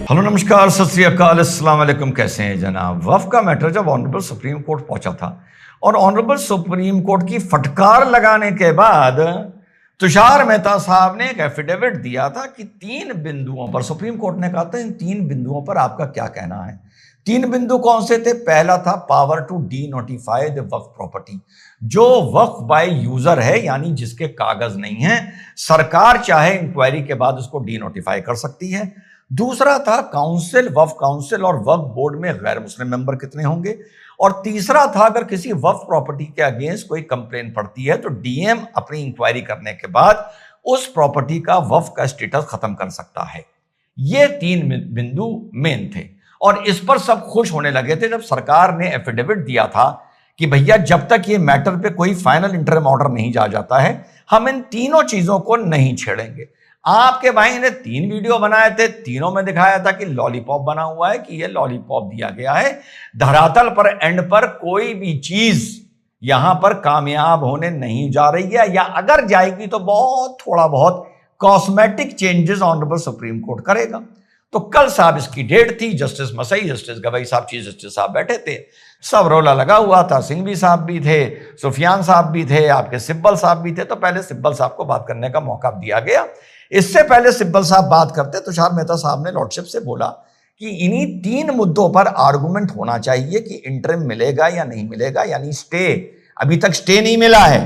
Hello नमस्कार सत श्री अकाल अस्सलाम वालेकुम। कैसे हैं जनाब। वक्फ का मैटर जब ऑनरेबल सुप्रीम कोर्ट पहुंचा था और ऑनरेबल सुप्रीम कोर्ट की फटकार लगाने के बाद तुषार मेहता साहब ने एक एफिडेविट दिया था कि 3 बिंदुओं पर सुप्रीम कोर्ट ने कहा था इन 3 बिंदुओं पर आपका क्या कहना है। 3 बिंदु कौन से थे? पहला था power to denotify the waqf property. जो वक्फ बाय यूजर है यानी जिसके कागज नहीं है, सरकार चाहे इंक्वायरी के बाद उसको डी नोटिफाई कर सकती है। दूसरा था काउंसिल, वक्फ काउंसिल और वक्फ बोर्ड में गैर मुस्लिम मेंबर कितने होंगे। और तीसरा था अगर किसी वक्फ प्रॉपर्टी के अगेंस्ट कोई कंप्लेन पड़ती है तो डीएम अपनी इंक्वायरी करने के बाद उस प्रॉपर्टी का वक्फ का स्टेटस खत्म कर सकता है। ये 3 बिंदु मेन थे और इस पर सब खुश होने लगे थे जब सरकार ने एफिडेविट दिया था कि भैया जब तक ये मैटर पे कोई फाइनल इंटरिम ऑर्डर नहीं जा जाता है हम इन तीनों चीजों को नहीं छेड़ेंगे। आपके भाई ने 3 वीडियो बनाए थे, तीनों में दिखाया था कि लॉलीपॉप बना हुआ है, कि ये लॉलीपॉप दिया गया है। धरातल पर एंड पर कोई भी चीज यहां पर कामयाब होने नहीं जा रही है, या अगर जाएगी तो बहुत थोड़ा बहुत cosmetic changes honourable supreme court करेगा। तो कल साहब इसकी डेट थी, जस्टिस मसई, जस्टिस गवाई साहब, चीफ जस्टिस साहब बैठे थे, सब रोला लगा हुआ था। सिंघवी साहब भी थे, सुफियान साहब भी थे, आपके सिब्बल साहब भी थे। तो पहले सिब्बल साहब को बात करने का मौका दिया गया। इससे पहले सिब्बल साहब बात करते तुषार मेहता साहब ने लॉर्डशिप से बोला कि इन्हीं 3 मुद्दों पर आर्गुमेंट होना चाहिए कि इंटरिम मिलेगा या नहीं मिलेगा, यानी स्टे। अभी तक स्टे नहीं मिला है,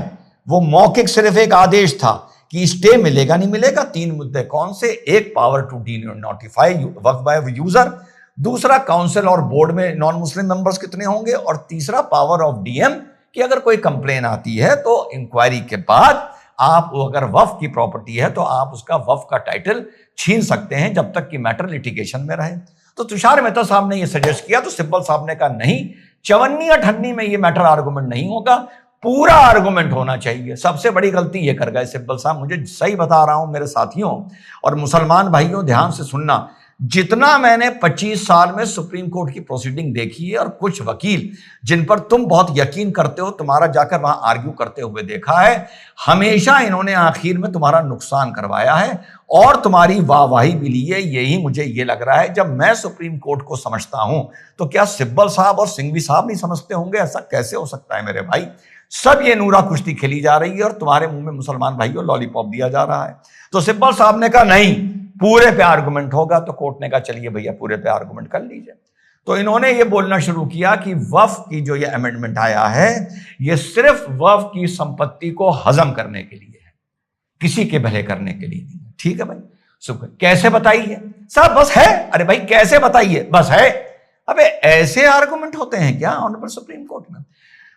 वो मौखिक सिर्फ एक आदेश था कि स्टे मिलेगा नहीं मिलेगा। 3 मुद्दे कौन से? एक power to denotify waqf by user, दूसरा काउंसिल और बोर्ड में नॉन मुस्लिम मेंबर्स कितने होंगे, और तीसरा पावर ऑफ डीएम कि अगर कोई कंप्लेन आती है तो इंक्वायरी के बाद आप अगर वक्फ की प्रॉपर्टी है तो आप उसका वक्फ का टाइटल छीन सकते हैं जब तक कि मैटर लिटिगेशन में रहे। तो तुषार मेहता साहब ने यह सजेस्ट किया तो सिब्बल साहब ने कहा नहीं, 54 में ये मैटर आर्गुमेंट नहीं होगा, पूरा आर्गुमेंट होना चाहिए। सबसे बड़ी गलती ये कर गए सिब्बल साहब, मुझे सही बता रहा हूं मेरे साथियों और मुसलमान भाइयों, ध्यान से सुनना। जितना मैंने 25 साल में सुप्रीम कोर्ट की प्रोसीडिंग देखी है और कुछ वकील जिन पर तुम बहुत यकीन करते हो, तुम्हारा जाकर वहां आर्ग्यू करते हुए देखा है, हमेशा इन्होंने आखिर में तुम्हारा नुकसान करवाया है और तुम्हारी वाहवाही भी ली है। यही मुझे ये लग रहा है। जब मैं सुप्रीम कोर्ट को समझता हूं तो क्या सिब्बल साहब और सिंघवी साहब नहीं समझते होंगे? ऐसा कैसे हो सकता है मेरे भाई? सब ये नूरा कुश्ती खेली जा रही है और तुम्हारे मुंह में मुसलमान भाइयों लॉलीपॉप दिया जा रहा है। तो सिब्बल साहब ने कहा नहीं, पूरे पे आर्गुमेंट होगा। तो कोर्ट ने कहा चलिए भैया पूरे पे आर्गुमेंट कर लीजिए। तो इन्होंने ये बोलना शुरू किया कि वक्फ की जो ये अमेंडमेंट आया है ये सिर्फ वक्फ की संपत्ति को हजम करने के लिए है, किसी के भले करने के लिए नहीं है। ठीक है भाई, सुख कैसे बताइए साहब? बस है। अरे भाई कैसे बताइए? बस है। अबे ऐसे आर्गुमेंट होते हैं क्या ऑनरेबल सुप्रीम कोर्ट में?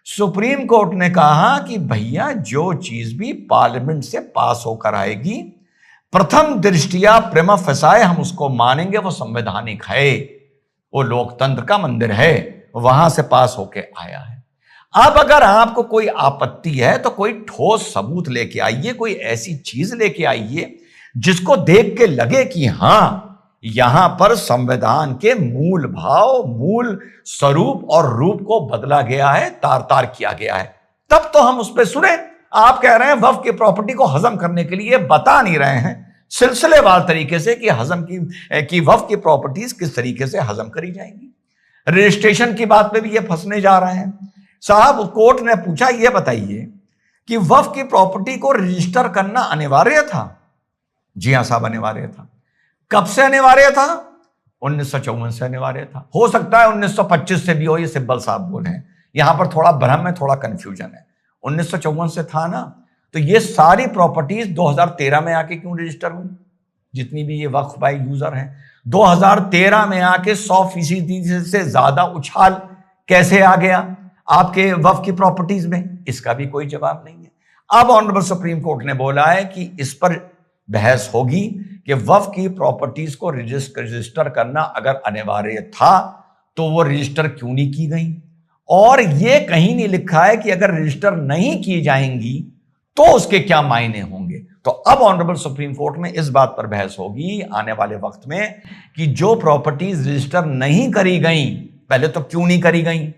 सुप्रीम कोर्ट ने कहा कि भैया जो चीज भी पार्लियामेंट से पास होकर आएगी प्रथम दृष्टिया प्रेमा फसाए हम उसको मानेंगे, वो संवैधानिक है, वो लोकतंत्र का मंदिर है, वहां से पास होके आया है। अब अगर आपको कोई आपत्ति है तो कोई ठोस सबूत लेके आइए, कोई ऐसी चीज लेके आइए जिसको देख के लगे कि हां यहां पर संविधान के मूल भाव, मूल स्वरूप और रूप को बदला गया है, तार तार किया गया है, तब तो हम उस पर सुने। आप कह रहे हैं वक्फ की प्रॉपर्टी को हजम करने के लिए, बता नहीं रहे हैं सिलसिलेवार तरीके से कि हजम की वक्फ की प्रॉपर्टीज किस तरीके से हजम करी जाएंगी। रजिस्ट्रेशन की बात पे भी ये फंसने जा रहे हैं साहब। कोर्ट ने पूछा ये बताइए कि वक्फ की प्रॉपर्टी को रजिस्टर करना अनिवार्य था? जी हां साहब, अनिवार्य था। कब से अनिवार्य था? 1954 से अनिवार्य था। हो सकता है 1925 से भी हो, ये सिब्बल साहब बोले हैं। यहां पर थोड़ा भ्रम है, थोड़ा कंफ्यूजन है। 1954 से था ना, तो ये सारी प्रॉपर्टीज 2013 में आके क्यों रजिस्टर हुई? जितनी भी ये वक्फ बाय यूजर हैं 2013 में आके 100% से ज्यादा उछाल कैसे आ गया आपके वक्फ की प्रॉपर्टीज में? इसका भी कोई जवाब नहीं है। अब ऑनरेबल सुप्रीम कोर्ट ने बोला है कि इस पर बहस होगी कि वक्फ की प्रॉपर्टीज को रजिस्टर करना अगर अनिवार्य था तो वो रजिस्टर क्यों नहीं की गई, और ये कहीं नहीं लिखा है कि अगर रजिस्टर नहीं की जाएंगी तो उसके क्या मायने होंगे। तो अब ऑनरेबल सुप्रीम कोर्ट में इस बात पर बहस होगी आने वाले वक्त में कि जो प्रॉपर्टीज रजिस्टर नहीं करी गई, पहले तो क्यों नहीं करी गई,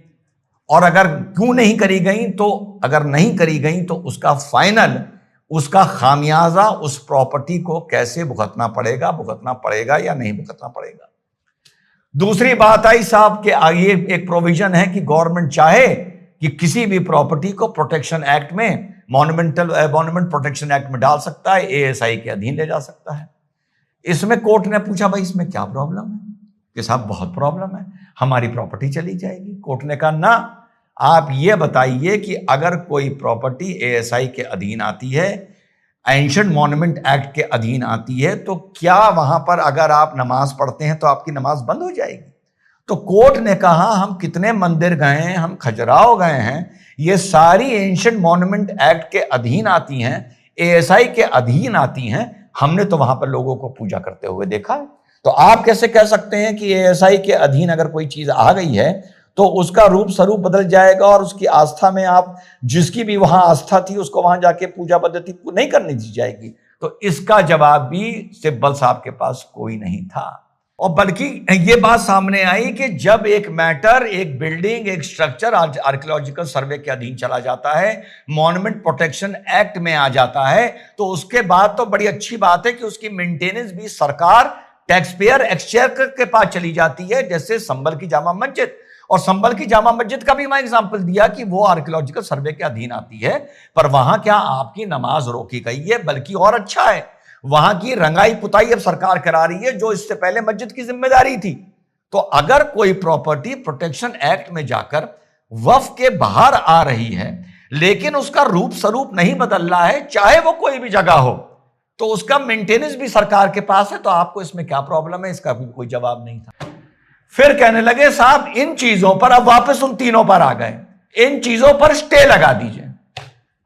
और अगर क्यों नहीं करी गई तो अगर नहीं करी गई तो उसका फाइनल, उसका खामियाजा उस प्रॉपर्टी को कैसे भुगतना पड़ेगा या नहीं भुगतना पड़ेगा। दूसरी बात आई साहब कि ये एक प्रोविजन है कि गवर्नमेंट चाहे कि किसी भी प्रॉपर्टी को प्रोटेक्शन एक्ट में, मॉन्यूमेंट प्रोटेक्शन एक्ट में डाल सकता है, एएसआई के अधीन ले जा सकता है। इसमें कोर्ट ने पूछा भाई इसमें क्या प्रॉब्लम है? कि साहब बहुत प्रॉब्लम है, हमारी प्रॉपर्टी चली जाएगी। कोर्ट ने कहा ना, आप ये बताइए कि अगर कोई प्रॉपर्टी एएसआई के अधीन आती है, एंशिएंट मॉन्यूमेंट एक्ट के अधीन आती है, तो क्या वहां पर अगर आप नमाज पढ़ते हैं तो आपकी नमाज बंद हो जाएगी? तो कोर्ट ने कहा हम कितने मंदिर गए हैं, हम खजुराहो गए हैं, ये सारी एंशिएंट मॉन्यूमेंट एक्ट के अधीन आती हैं, एएसआई के अधीन आती हैं, हमने तो वहां पर लोगों को पूजा करते हुए देखा है। तो आप कैसे कह सकते हैं कि एएसआई के अधीन अगर कोई चीज आ गई है तो उसका रूप स्वरूप बदल जाएगा और उसकी आस्था में आप, जिसकी भी वहां आस्था थी उसको वहां जाके पूजा पद्धति नहीं करने दी जाएगी? तो इसका जवाब भी सिब्बल साहब के पास कोई नहीं था। और बल्कि ये बात सामने आई कि जब एक मैटर, एक बिल्डिंग, एक स्ट्रक्चर आर्कियोलॉजिकल सर्वे के अधीन चला जाता है, मॉन्यूमेंट प्रोटेक्शन एक्ट में आ जाता है, तो उसके बाद तो बड़ी अच्छी बात है कि उसकी मेंटेनेंस भी सरकार, टैक्स पेयर, एक्सचेकर के पास चली जाती है। जैसे संभल की जामा मस्जिद, और संभल की जामा मस्जिद का भी मैं एग्जांपल दिया कि वो आर्कियोलॉजिकल सर्वे के अधीन आती है, पर वहां क्या आपकी नमाज रोकी गई है? बल्कि और अच्छा है, वहां की रंगाई पुताई अब सरकार करा रही है, जो इससे पहले मस्जिद की जिम्मेदारी थी। तो अगर कोई प्रॉपर्टी प्रोटेक्शन एक्ट में जाकर वक्फ के बाहर आ रही है, लेकिन उसका रूप स्वरूप नहीं बदल रहा है, चाहे वो कोई भी जगह हो, तो उसका मेंटेनेंस भी सरकार के पास है, तो आपको इसमें क्या प्रॉब्लम है? इसका भी कोई जवाब नहीं था। फिर कहने लगे साहब इन चीजों पर, अब वापस उन तीनों पर आ गए, इन चीजों पर स्टे लगा दीजिए।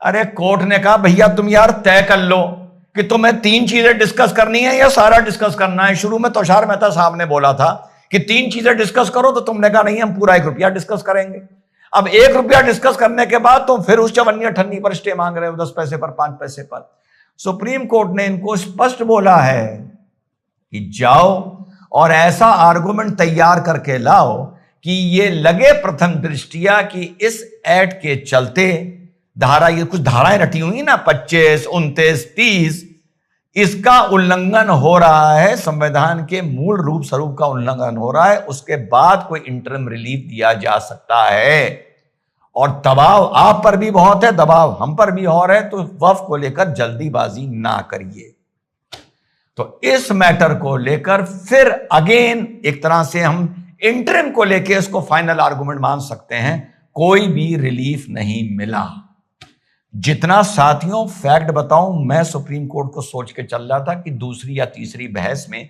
अरे कोर्ट ने कहा भैया तुम यार तय कर लो कि तुम्हें तीन चीजें डिस्कस करनी है या सारा डिस्कस करना है। शुरू में तुषार मेहता साहब ने बोला था कि तीन चीजें डिस्कस करो, तो तुमने कहा नहीं हम पूरा 1 रुपया डिस्कस करेंगे। अब 1 रुपया डिस्कस करने के बाद तुम फिर उस चवन्नी अठन्नी पर स्टे मांग रहे हो, 10 पैसे पर, 5 पैसे पर। सुप्रीम कोर्ट ने इनको स्पष्ट बोला है कि जाओ और ऐसा आर्गुमेंट तैयार करके लाओ कि ये लगे प्रथम दृष्टिया कि इस एक्ट के चलते धारा, ये कुछ धाराएं रटी हुई ना 25, 29, 30, इसका उल्लंघन हो रहा है, संविधान के मूल रूप स्वरूप का उल्लंघन हो रहा है, उसके बाद कोई इंटरिम रिलीफ दिया जा सकता है। और दबाव आप पर भी बहुत है, दबाव हम पर भी हो रहा है, तो वक्फ को लेकर जल्दीबाजी ना करिए। तो इस मैटर को लेकर फिर अगेन एक तरह से हम इंटरिम को लेकर इसको फाइनल आर्गुमेंट मान सकते हैं, कोई भी रिलीफ नहीं मिला। जितना साथियों फैक्ट बताऊं, मैं सुप्रीम कोर्ट को सोच के चल रहा था कि दूसरी या तीसरी बहस में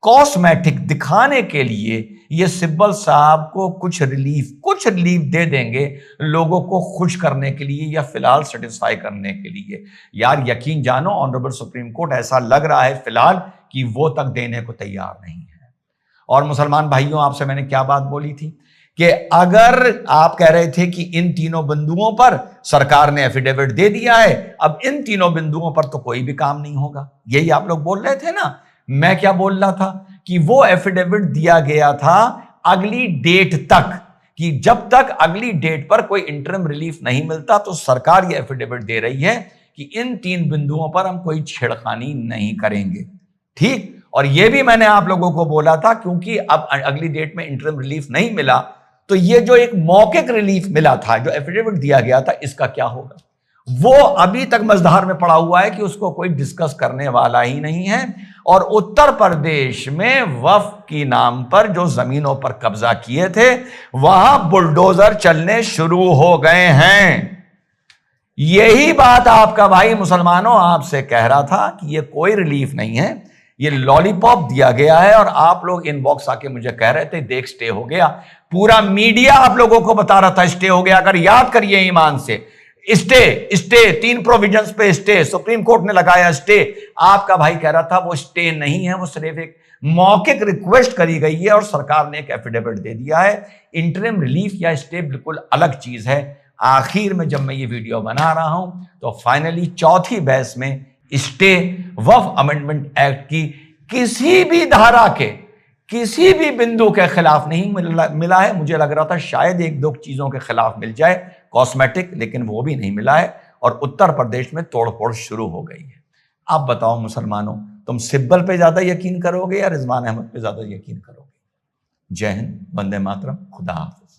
कॉस्मेटिक दिखाने के लिए ये सिब्बल साहब को कुछ रिलीफ दे देंगे, लोगों को खुश करने के लिए या फिलहाल सेटिस्फाई करने के लिए। यार यकीन जानो ऑनरेबल सुप्रीम कोर्ट ऐसा लग रहा है फिलहाल कि वो तक देने को तैयार नहीं है। और मुसलमान भाइयों, आपसे मैंने क्या बात बोली थी कि अगर आप कह रहे थे कि इन तीनों बिंदुओं पर सरकार ने एफिडेविट दे दिया है, अब इन तीनों बिंदुओं पर तो कोई भी काम नहीं होगा, यही आप लोग बोल रहे थे ना। मैं क्या बोल रहा था कि वो एफिडेविट दिया गया था अगली डेट तक, कि जब तक अगली डेट पर कोई इंटरिम रिलीफ नहीं मिलता तो सरकार ये एफिडेविट दे रही है कि इन 3 बिंदुओं पर हम कोई छेड़खानी नहीं करेंगे। ठीक, और ये भी मैंने आप लोगों को बोला था क्योंकि अब अगली डेट में इंटरिम रिलीफ नहीं मिला, तो ये जो एक मौखिक रिलीफ मिला था, जो एफिडेविट दिया गया था, इसका क्या होगा? वो अभी तक मजधार में पड़ा हुआ है कि उसको कोई डिस्कस करने वाला ही नहीं है। और उत्तर प्रदेश में वक्फ की नाम पर जो जमीनों पर कब्जा किए थे, वहां बुलडोजर चलने शुरू हो गए हैं। यही बात आपका भाई मुसलमानों आपसे कह रहा था कि ये कोई रिलीफ नहीं है, ये लॉलीपॉप दिया गया है। और आप लोग इनबॉक्स आके मुझे कह रहे थे देख स्टे हो गया, पूरा मीडिया आप लोगों को बता रहा था स्टे हो गया। अगर याद करिए ईमान से, स्टे 3 प्रोविजंस पे स्टे, सुप्रीम कोर्ट ने लगाया स्टे। आपका भाई कह रहा था वो स्टे नहीं है, वो सिर्फ एक मौखिक रिक्वेस्ट करी गई है और सरकार ने एक एफिडेविट दे दिया है। इंटरिम रिलीफ या स्टे बिल्कुल अलग चीज है। आखिर में जब मैं ये वीडियो बना रहा हूं तो फाइनली चौथी बहस में स्टे वक्फ अमेंडमेंट एक्ट की किसी भी धारा के किसी भी बिंदु के खिलाफ नहीं मिला है। मुझे लग रहा था शायद 1-2 चीजों के खिलाफ मिल जाए कॉस्मेटिक, लेकिन वो भी नहीं मिला है और उत्तर प्रदेश में तोड़फोड़ शुरू हो गई है। अब बताओ मुसलमानों, तुम सिब्बल पे ज्यादा यकीन करोगे या रिजवान अहमद पे ज्यादा यकीन करोगे? जय हिंद, वंदे मातरम, खुदा हाफिज।